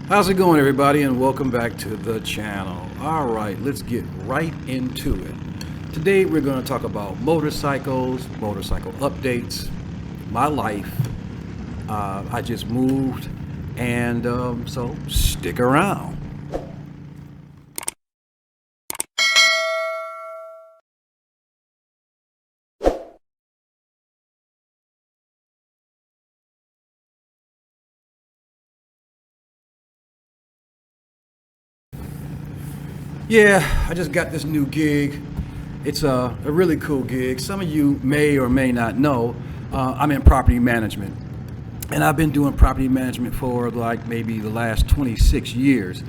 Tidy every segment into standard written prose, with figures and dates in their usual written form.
How's it going, everybody, and welcome back to the channel. All right, let's get right into it. Today we're going to talk about motorcycles, motorcycle updates, my life. I just moved, and so stick around. Yeah, I just got this new gig. It's a really cool gig. Some of you may or may not know, I'm in property management. And I've been doing property management for like maybe the last 26 years.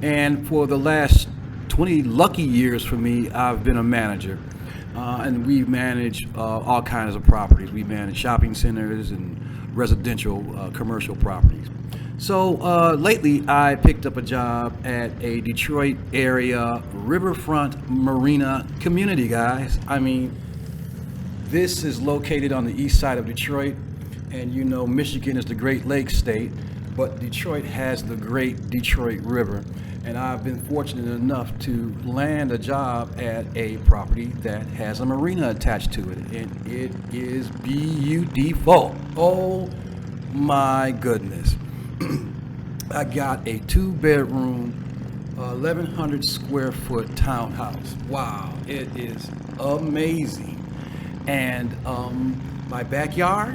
And for the last 20 lucky years for me, I've been a manager. And we've managed all kinds of properties. We manage shopping centers and residential commercial properties. So lately I picked up a job at a Detroit area riverfront marina community, guys. I mean, this is located on the east side of Detroit, and you know Michigan is the Great Lakes state, but Detroit has the Great Detroit River. And I've been fortunate enough to land a job at a property that has a marina attached to it, and it is beautiful. Oh my goodness. I got a 2-bedroom, 1,100 square foot townhouse. Wow, it is amazing. And my backyard,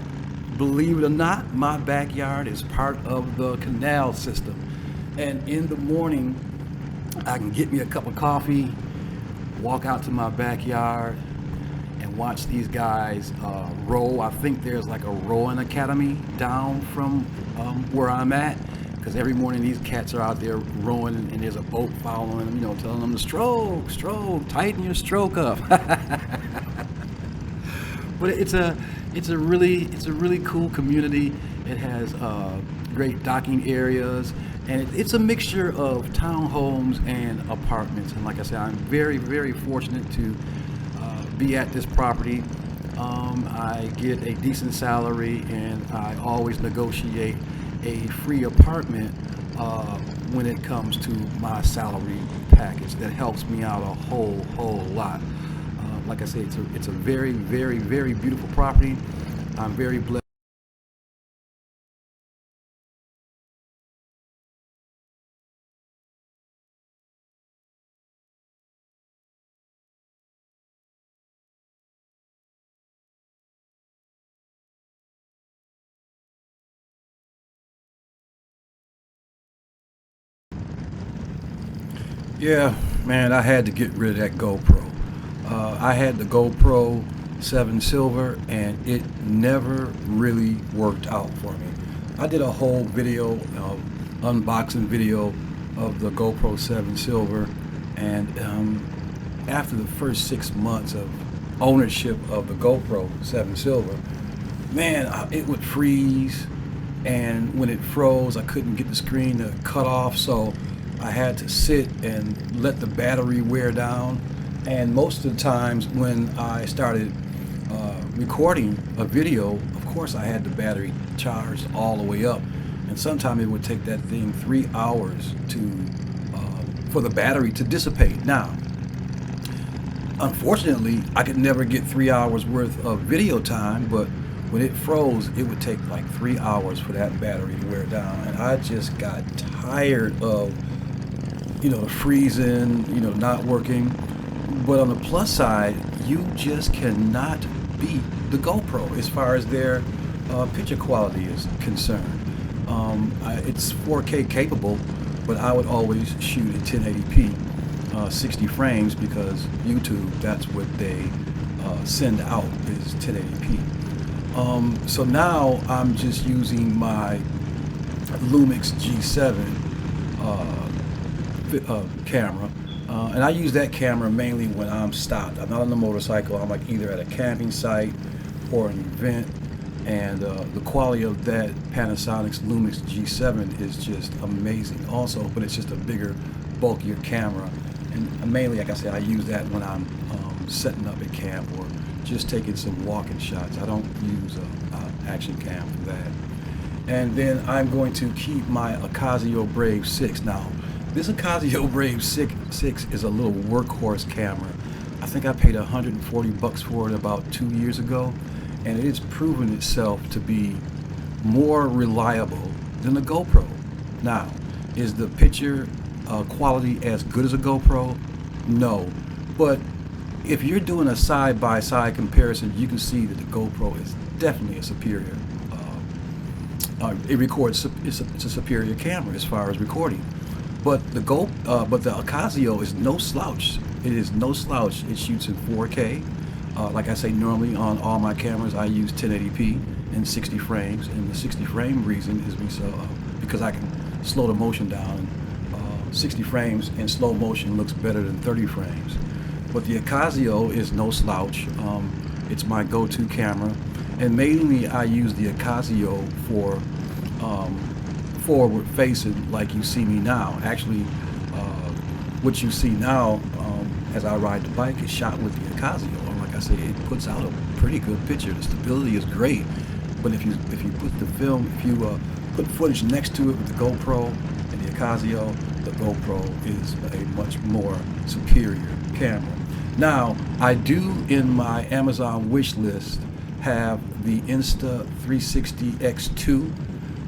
believe it or not, my backyard is part of the canal system. And in the morning, I can get me a cup of coffee, walk out to my backyard, and watch these guys row. I think there's like a rowing academy down from where I'm at, because every morning these cats are out there rowing, and there's a boat following them, you know, telling them to stroke, tighten your stroke up. But it's a really cool community. It has great docking areas, and it's a mixture of townhomes and apartments. And like I said, I'm very fortunate to be at this property. I get a decent salary, and I always negotiate a free apartment when it comes to my salary package. That helps me out a whole lot. Like I say, it's a very beautiful property. I'm very blessed. Yeah, man, I had to get rid of that GoPro. I had the GoPro 7 Silver, and it never really worked out for me. I did a whole video, unboxing video of the GoPro 7 Silver, and after the first 6 months of ownership of the GoPro 7 Silver, man, it would freeze, and when it froze, I couldn't get the screen to cut off, so I had to sit and let the battery wear down. And most of the times when I started recording a video, of course I had the battery charged all the way up, and sometimes it would take that thing 3 hours for the battery to dissipate. Now, unfortunately, I could never get 3 hours worth of video time, but when it froze, it would take like 3 hours for that battery to wear down, and I just got tired of, you know, freezing, you know, not working. But on the plus side, you just cannot beat the GoPro as far as their picture quality is concerned. It's 4K capable, but I would always shoot at 1080p, 60 frames, because YouTube, that's what they send out, is 1080p. So now I'm just using my Lumix G7 camera, and I use that camera mainly when I'm stopped. I'm not on the motorcycle. I'm like either at a camping site or an event, and the quality of that Panasonic's Lumix G7 is just amazing also, but it's just a bigger, bulkier camera, and mainly, like I said, I use that when I'm setting up at camp or just taking some walking shots. I don't use an action cam for that. And then I'm going to keep my Ocasio Brave 6. Now, this Ocasio Brave 6 is a little workhorse camera. I think I paid $140 for it about 2 years ago, and it has proven itself to be more reliable than the GoPro. Now, is the picture quality as good as a GoPro? No, but if you're doing a side-by-side comparison, you can see that the GoPro is definitely a superior. It records. It's a superior camera as far as recording, but the Ocasio is no slouch. It is no slouch. It shoots in 4K. Like I say, normally on all my cameras, I use 1080p and 60 frames, and the 60 frame reason is because I can slow the motion down. 60 frames in slow motion looks better than 30 frames. But the Ocasio is no slouch. It's my go-to camera, and mainly I use the Ocasio for forward facing, like you see me now. Actually, what you see now as I ride the bike is shot with the Ocasio. And like I say, it puts out a pretty good picture. The stability is great, but if you put the film, if you put footage next to it with the GoPro and the Ocasio, the GoPro is a much more superior camera. Now, I do in my Amazon wish list have the Insta360 X2.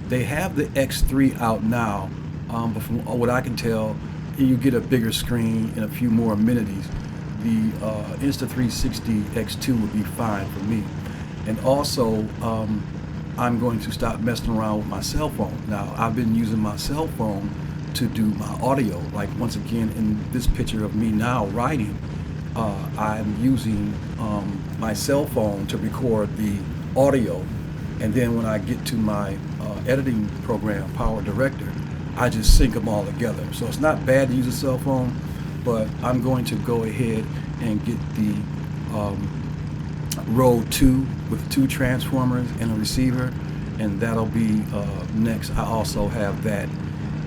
They have the X3 out now, but from what I can tell, you get a bigger screen and a few more amenities. The Insta360 X2 would be fine for me. And also, I'm going to stop messing around with my cell phone. Now, I've been using my cell phone to do my audio. Like once again, in this picture of me now riding, I'm using my cell phone to record the audio, and then when I get to my editing program, Power Director, I just sync them all together. So it's not bad to use a cell phone, but I'm going to go ahead and get the Rode 2 with 2 transformers and a receiver, and that'll be next. I also have that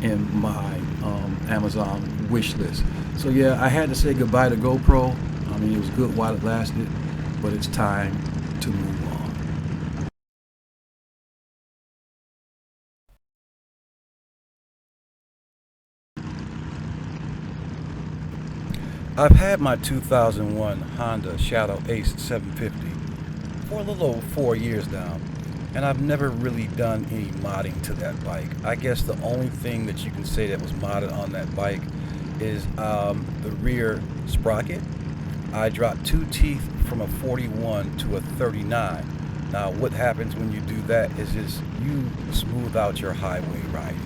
in my Amazon wish list. So yeah, I had to say goodbye to GoPro. I mean, it was good while it lasted, but it's time to move on. I've had my 2001 Honda Shadow Ace 750 for a little over 4 years now, and I've never really done any modding to that bike. I guess the only thing that you can say that was modded on that bike is the rear sprocket. I dropped 2 teeth from a 41 to a 39. Now what happens when you do that is just you smooth out your highway riding.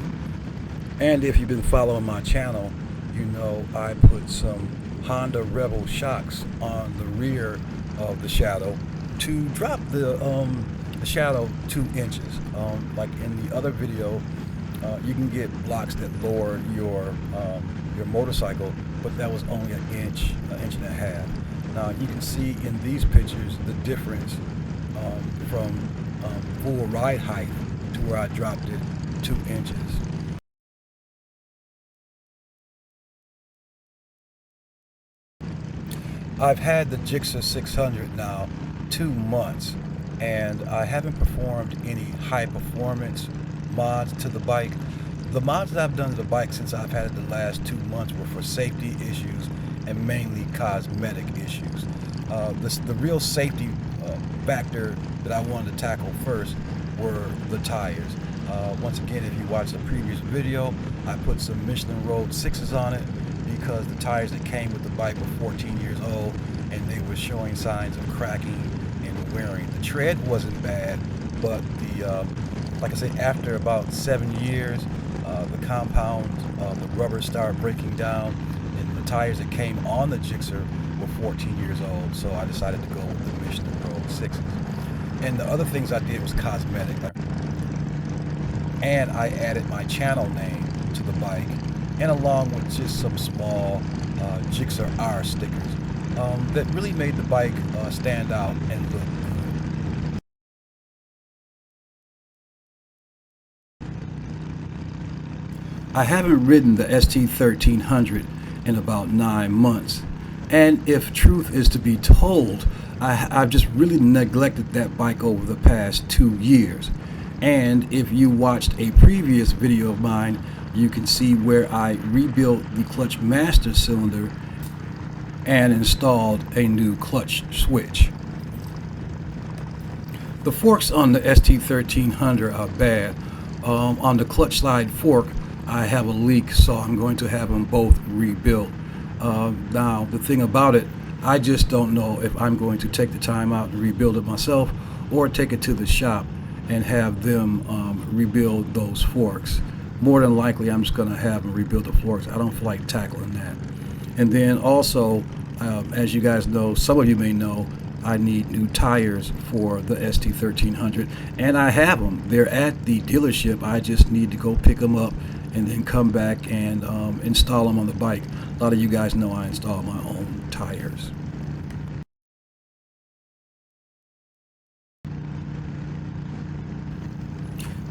And if you've been following my channel, you know I put some Honda Rebel shocks on the rear of the Shadow to drop the Shadow 2 inches. Like in the other video, you can get blocks that lower your motorcycle, but that was only an inch and a half. Now you can see in these pictures the difference from full ride height to where I dropped it 2 inches. I've had the Gixxer 600 now 2 months, and I haven't performed any high performance mods to the bike. The mods that I've done to the bike since I've had it the last 2 months were for safety issues and mainly cosmetic issues. The real safety factor that I wanted to tackle first were the tires. Once again, if you watch the previous video, I put some Michelin Road 6s on it because the tires that came with the bike were 14 years old and they were showing signs of cracking and wearing. The tread wasn't bad, but like I say, after about 7 years, the compound, the rubber started breaking down, and the tires that came on the Gixxer were 14 years old, so I decided to go with the Michelin Road 6s. And the other things I did was cosmetic. And I added my channel name to the bike, and along with just some small Gixxer R stickers that really made the bike stand out and look good. I haven't ridden the ST1300 in about 9 months, and if truth is to be told, I've just really neglected that bike over the past 2 years. And if you watched a previous video of mine, you can see where I rebuilt the clutch master cylinder and installed a new clutch switch. The forks on the ST1300 are bad. On the clutch slide fork, I have a leak, so I'm going to have them both rebuilt. Now, the thing about it, I just don't know if I'm going to take the time out and rebuild it myself or take it to the shop and have them rebuild those forks. More than likely, I'm just going to have them rebuild the forks. I don't feel like tackling that. And then also, as you guys know, some of you may know, I need new tires for the ST1300, and I have them. They're at the dealership. I just need to go pick them up and then come back and install them on the bike. A lot of you guys know I install my own tires.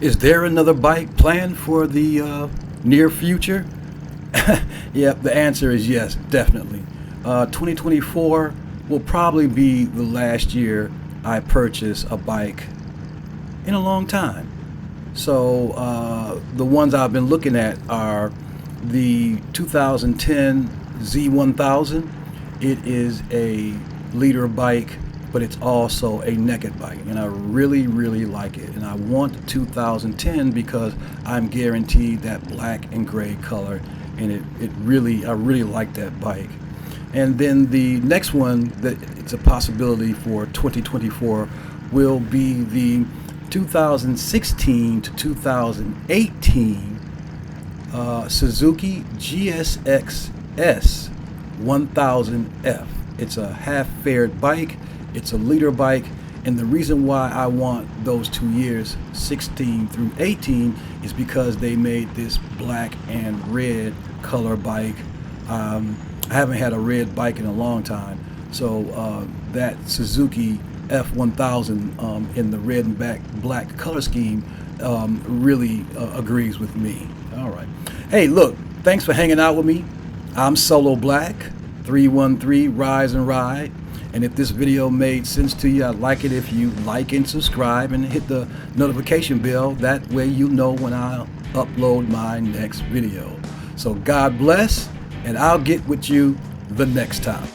Is there another bike planned for the near future? Yep, the answer is yes, definitely. 2024 will probably be the last year I purchase a bike in a long time. So the ones I've been looking at are the 2010 Z1000. It is a leader bike, but it's also a naked bike, and I really like it. And I want 2010 because I'm guaranteed that black and gray color, and I really like that bike. And then the next one that it's a possibility for 2024 will be the 2016 to 2018 Suzuki GSXR 1000F. It's a half-fared bike, it's a leader bike, and the reason why I want those 2 years, 16 through 18, is because they made this black and red color bike. I haven't had a red bike in a long time, so that Suzuki F1000 in the red and black color scheme really agrees with me. All right. Hey, look, thanks for hanging out with me. I'm Solo Black, 313 Rise and Ride. And if this video made sense to you, I'd like it if you like and subscribe and hit the notification bell. That way you know when I upload my next video. So God bless, and I'll get with you the next time.